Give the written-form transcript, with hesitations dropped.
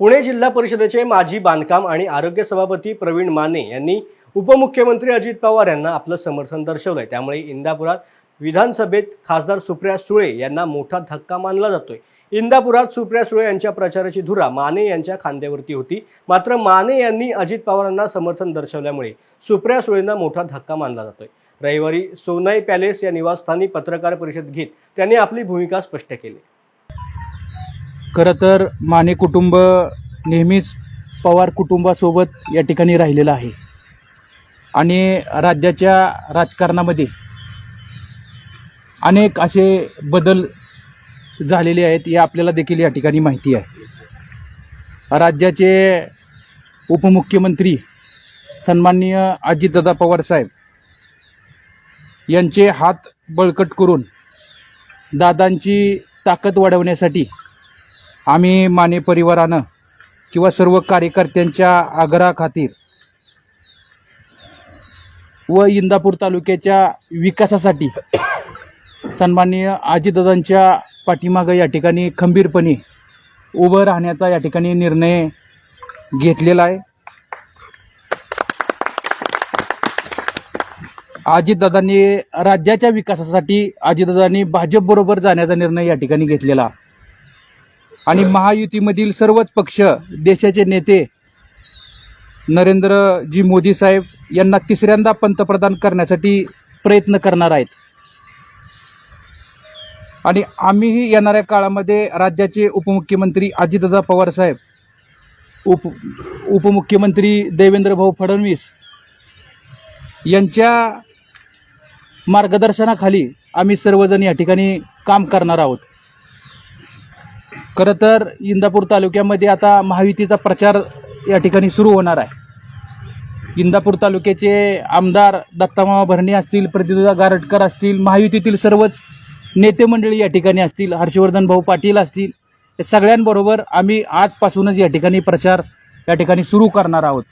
पुणे जिल्हा परिषदेचे माजी बांधकाम आणि आरोग्य सभापती प्रवीण माने यांनी उपमुख्यमंत्री अजित पवार यांना आपलं समर्थन दर्शवलंय। त्यामुळे इंदापुरात विधानसभेत खासदार सुप्रिया सुळे यांना मोठा धक्का मानला जातोय। इंदापुरात सुप्रिया सुळे यांच्या प्रचाराची धुरा माने यांच्या खांद्यावरती होती। मात्र माने यांनी अजित पवारांना समर्थन दर्शवल्यामुळे सुप्रिया सुळेंना मोठा धक्का मानला जातोय। रविवारी सोनाई पॅलेस या निवासस्थानी पत्रकार परिषद घेत त्यांनी आपली भूमिका स्पष्ट केली। खरं तर माने कुटुंब नेहमीच पवार कुटुंबासोबत या ठिकाणी राहिलेलं आहे आणि राज्याच्या राजकारणामध्ये अनेक असे बदल झालेले आहेत हे आपल्याला देखील या ठिकाणी माहिती आहे। राज्याचे उपमुख्यमंत्री सन्माननीय अजितदादा पवार साहेब यांचे हात बळकट करून दादांची ताकद वाढवण्यासाठी आम्ही माने परिवारानं किंवा सर्व कार्यकर्त्यांच्या आग्रहाखातीर व इंदापूर तालुक्याच्या विकासासाठी सन्माननीय अजितदादांच्या पाठीमागं या ठिकाणी खंबीरपणे उभं राहण्याचा या ठिकाणी निर्णय घेतलेला आहे। अजितदादांनी राज्याच्या विकासासाठी अजितदादांनी भाजपबरोबर जाण्याचा निर्णय या ठिकाणी घेतलेला आणि महायुतीमधील सर्वच पक्ष देशाचे नेते नरेंद्रजी मोदी साहेब यांना तिसऱ्यांदा पंतप्रधान करण्यासाठी प्रयत्न करणार आहेत आणि आम्हीही येणाऱ्या काळामध्ये राज्याचे उपमुख्यमंत्री अजितदादा पवार साहेब उपमुख्यमंत्री देवेंद्र भाऊ फडणवीस यांच्या मार्गदर्शनाखाली आम्ही सर्वजण या ठिकाणी काम करणार आहोत। खरं तर इंदापूर तालुक्यामध्ये आता महायुतीचा प्रचार या ठिकाणी सुरू होणार आहे। इंदापूर तालुक्याचे आमदार दत्तामामा भरणे असतील, प्रदीपदा गारटकर असतील, महायुतीतील सर्वच नेते मंडळी या ठिकाणी असतील, हर्षवर्धन भाऊ पाटील असतील, या सगळ्यांबरोबर आम्ही आजपासूनच या ठिकाणी प्रचार या ठिकाणी सुरू करणार आहोत।